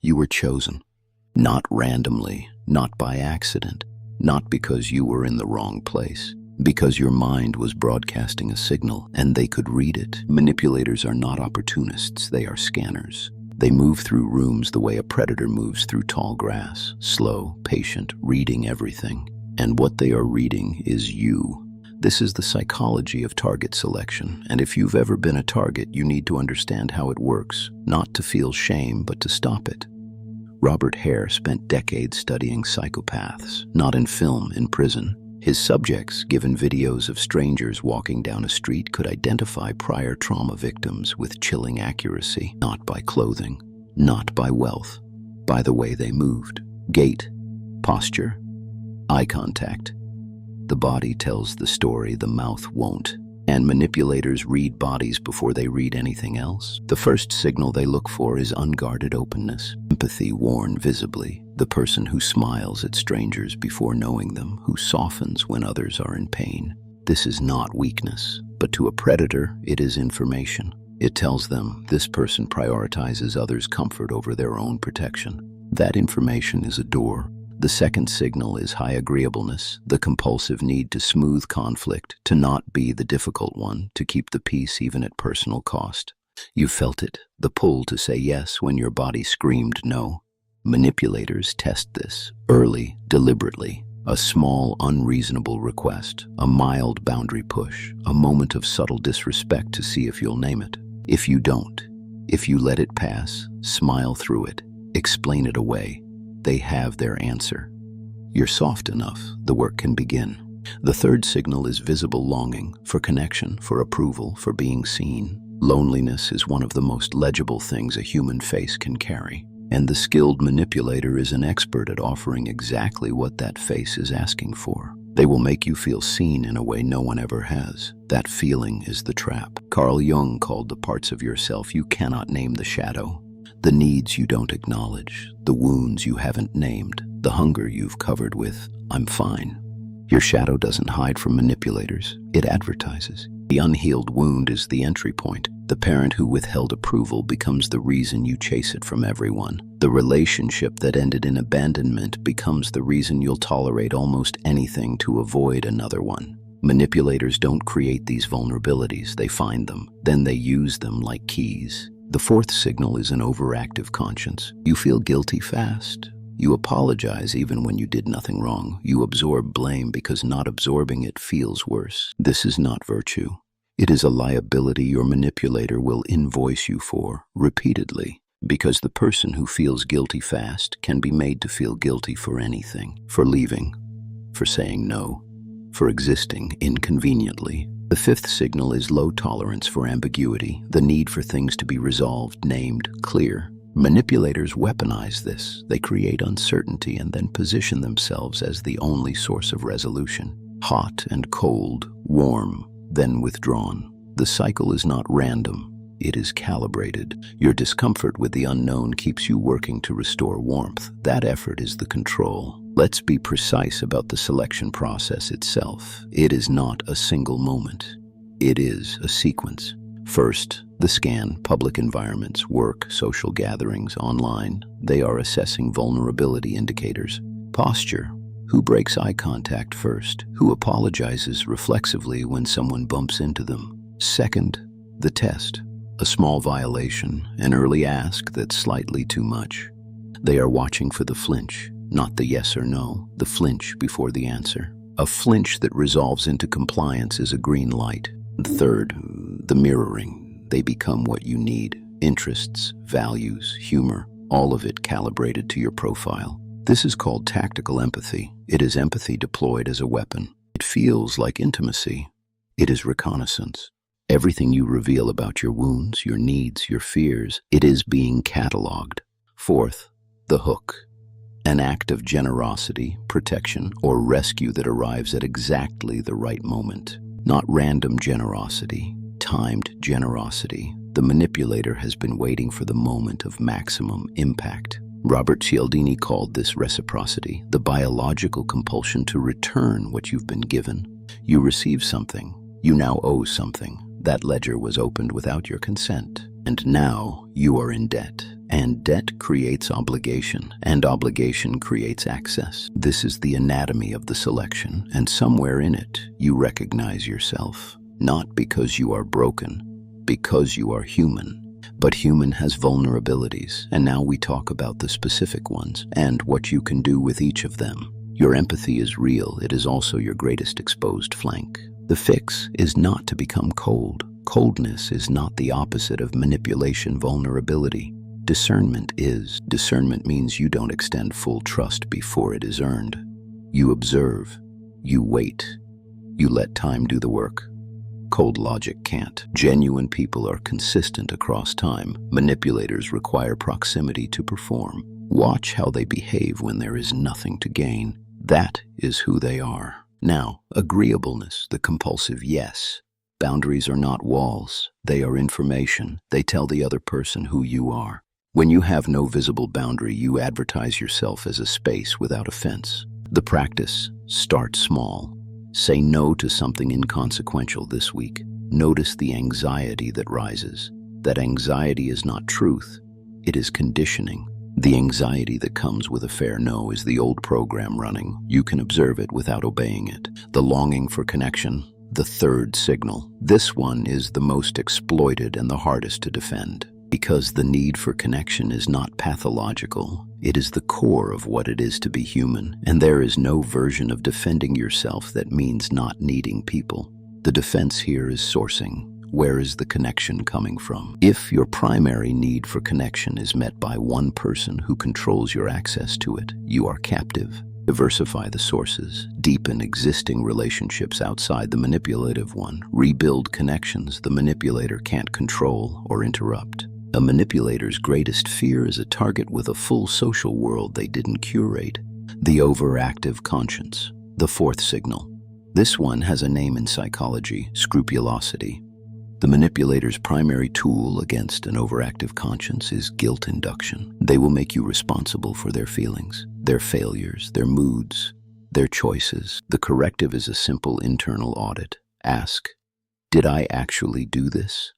You were chosen. Not randomly, not by accident, not because you were in the wrong place, because your mind was broadcasting a signal and they could read it. Manipulators are not opportunists, they are scanners. They move through rooms the way a predator moves through tall grass, slow, patient, reading everything. And what they are reading is you. This is the psychology of target selection, and if you've ever been a target, you need to understand how it works, not to feel shame, but to stop it. Robert Hare spent decades studying psychopaths, not in film, in prison. His subjects, given videos of strangers walking down a street, could identify prior trauma victims with chilling accuracy, not by clothing, not by wealth, by the way they moved. Gait, posture, eye contact. The body tells the story, the mouth won't. And manipulators read bodies before they read anything else. The first signal they look for is unguarded openness, empathy worn visibly, the person who smiles at strangers before knowing them, who softens when others are in pain. This is not weakness, but to a predator, it is information. It tells them this person prioritizes others' comfort over their own protection. That information is a door. The second signal is high agreeableness, the compulsive need to smooth conflict, to not be the difficult one, to keep the peace even at personal cost. You felt it, the pull to say yes when your body screamed no. Manipulators test this, early, deliberately. A small, unreasonable request, a mild boundary push, a moment of subtle disrespect to see if you'll name it. If you don't, if you let it pass, smile through it, explain it away. They have their answer. You're soft enough, the work can begin. The third signal is visible longing, for connection, for approval, for being seen. Loneliness is one of the most legible things a human face can carry, and the skilled manipulator is an expert at offering exactly what that face is asking for. They will make you feel seen in a way no one ever has. That feeling is the trap. Carl Jung called the parts of yourself you cannot name the shadow. The needs you don't acknowledge, the wounds you haven't named, the hunger you've covered with, "I'm fine." Your shadow doesn't hide from manipulators, it advertises. The unhealed wound is the entry point. The parent who withheld approval becomes the reason you chase it from everyone. The relationship that ended in abandonment becomes the reason you'll tolerate almost anything to avoid another one. Manipulators don't create these vulnerabilities, they find them. Then they use them like keys. The fourth signal is an overactive conscience. You feel guilty fast. You apologize even when you did nothing wrong. You absorb blame because not absorbing it feels worse. This is not virtue. It is a liability your manipulator will invoice you for, repeatedly, because the person who feels guilty fast can be made to feel guilty for anything, for leaving, for saying no, for existing inconveniently. The fifth signal is low tolerance for ambiguity, the need for things to be resolved, named, clear. Manipulators weaponize this. They create uncertainty and then position themselves as the only source of resolution. Hot and cold, warm, then withdrawn. The cycle is not random. It is calibrated. Your discomfort with the unknown keeps you working to restore warmth. That effort is the control. Let's be precise about the selection process itself. It is not a single moment. It is a sequence. First, the scan, public environments, work, social gatherings, online. They are assessing vulnerability indicators. Posture. Who breaks eye contact first? Who apologizes reflexively when someone bumps into them? Second, the test. A small violation, an early ask that's slightly too much. They are watching for the flinch, not the yes or no, the flinch before the answer. A flinch that resolves into compliance is a green light. Third, the mirroring. They become what you need. Interests, values, humor, all of it calibrated to your profile. This is called tactical empathy. It is empathy deployed as a weapon. It feels like intimacy. It is reconnaissance. Everything you reveal about your wounds, your needs, your fears, it is being cataloged. Fourth, the hook. An act of generosity, protection, or rescue that arrives at exactly the right moment. Not random generosity, timed generosity. The manipulator has been waiting for the moment of maximum impact. Robert Cialdini called this reciprocity, the biological compulsion to return what you've been given. You receive something. You now owe something. That ledger was opened without your consent. And now you are in debt. And debt creates obligation, and obligation creates access. This is the anatomy of the selection, and somewhere in it, you recognize yourself. Not because you are broken, because you are human. But human has vulnerabilities, and now we talk about the specific ones, and what you can do with each of them. Your empathy is real, it is also your greatest exposed flank. The fix is not to become cold. Coldness is not the opposite of manipulation vulnerability. Discernment is. Discernment means you don't extend full trust before it is earned. You observe. You wait. You let time do the work. Cold logic can't. Genuine people are consistent across time. Manipulators require proximity to perform. Watch how they behave when there is nothing to gain. That is who they are. Now, agreeableness, the compulsive yes. Boundaries are not walls. They are information. They tell the other person who you are. When you have no visible boundary, you advertise yourself as a space without a fence. The practice: start small. Say no to something inconsequential this week. Notice the anxiety that rises. That anxiety is not truth. It is conditioning. The anxiety that comes with a fair no is the old program running. You can observe it without obeying it. The longing for connection, the third signal. This one is the most exploited and the hardest to defend. Because the need for connection is not pathological. It is the core of what it is to be human, and there is no version of defending yourself that means not needing people. The defense here is sourcing. Where is the connection coming from? If your primary need for connection is met by one person who controls your access to it, you are captive. Diversify the sources. Deepen existing relationships outside the manipulative one. Rebuild connections the manipulator can't control or interrupt. A manipulator's greatest fear is a target with a full social world they didn't curate. The overactive conscience. The fourth signal. This one has a name in psychology: scrupulosity. The manipulator's primary tool against an overactive conscience is guilt induction. They will make you responsible for their feelings, their failures, their moods, their choices. The corrective is a simple internal audit. Ask, did I actually do this?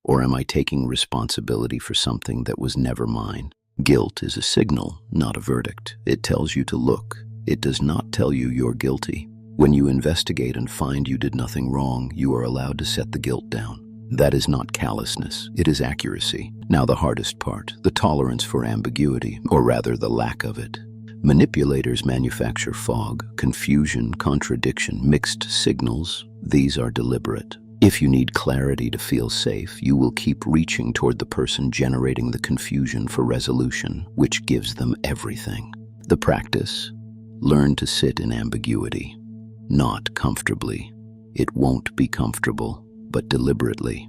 Or am I taking responsibility for something that was never mine? Guilt is a signal, not a verdict. It tells you to look. It does not tell you you're guilty. When you investigate and find you did nothing wrong, you are allowed to set the guilt down. That is not callousness, it is accuracy. Now the hardest part, the tolerance for ambiguity, or rather the lack of it. Manipulators manufacture fog, confusion, contradiction, mixed signals. These are deliberate. If you need clarity to feel safe, you will keep reaching toward the person generating the confusion for resolution, which gives them everything. The practice: learn to sit in ambiguity. Not comfortably. It won't be comfortable, but deliberately.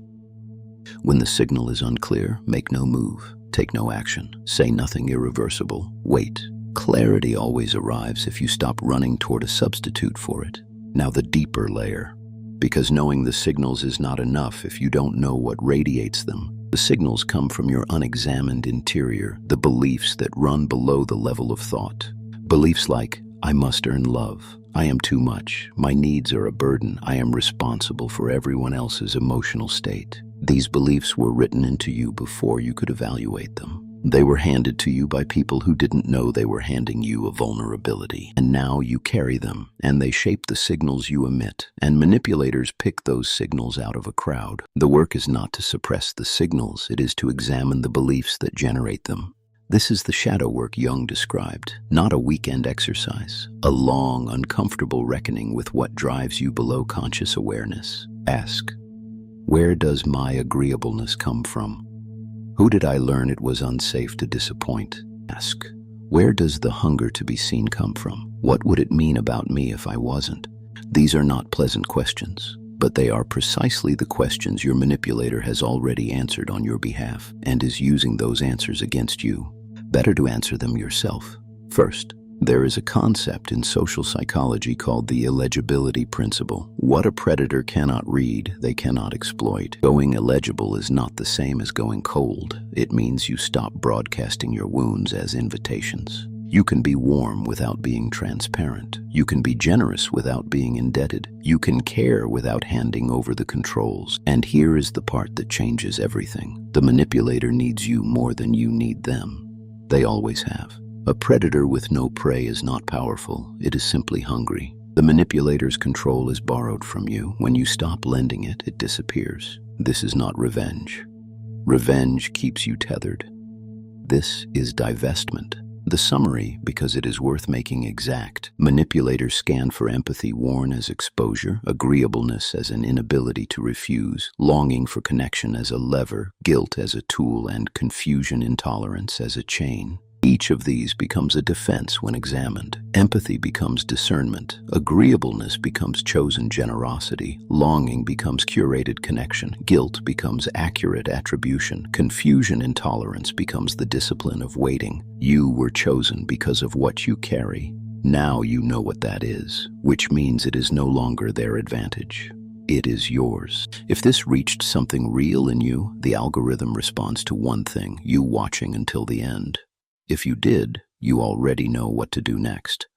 When the signal is unclear, make no move, take no action, say nothing irreversible, wait. Clarity always arrives if you stop running toward a substitute for it. Now the deeper layer. Because knowing the signals is not enough if you don't know what radiates them. The signals come from your unexamined interior, the beliefs that run below the level of thought. Beliefs like, I must earn love. I am too much. My needs are a burden. I am responsible for everyone else's emotional state. These beliefs were written into you before you could evaluate them. They were handed to you by people who didn't know they were handing you a vulnerability. And now you carry them, and they shape the signals you emit. And manipulators pick those signals out of a crowd. The work is not to suppress the signals. It is to examine the beliefs that generate them. This is the shadow work Jung described, not a weekend exercise, a long, uncomfortable reckoning with what drives you below conscious awareness. Ask, where does my agreeableness come from? Who did I learn it was unsafe to disappoint? Ask, where does the hunger to be seen come from? What would it mean about me if I wasn't? These are not pleasant questions, but they are precisely the questions your manipulator has already answered on your behalf and is using those answers against you. Better to answer them yourself. First, there is a concept in social psychology called the illegibility principle. What a predator cannot read, they cannot exploit. Going illegible is not the same as going cold. It means you stop broadcasting your wounds as invitations. You can be warm without being transparent. You can be generous without being indebted. You can care without handing over the controls. And here is the part that changes everything. The manipulator needs you more than you need them. They always have. A predator with no prey is not powerful. It is simply hungry. The manipulator's control is borrowed from you. When you stop lending it, it disappears. This is not revenge. Revenge keeps you tethered. This is divestment. The summary, because it is worth making exact. Manipulators scan for empathy worn as exposure, agreeableness as an inability to refuse, longing for connection as a lever, guilt as a tool, and confusion intolerance as a chain. Each of these becomes a defense when examined. Empathy becomes discernment. Agreeableness becomes chosen generosity. Longing becomes curated connection. Guilt becomes accurate attribution. Confusion intolerance becomes the discipline of waiting. You were chosen because of what you carry. Now you know what that is, which means it is no longer their advantage. It is yours. If this reached something real in you, the algorithm responds to one thing: you watching until the end. If you did, you already know what to do next.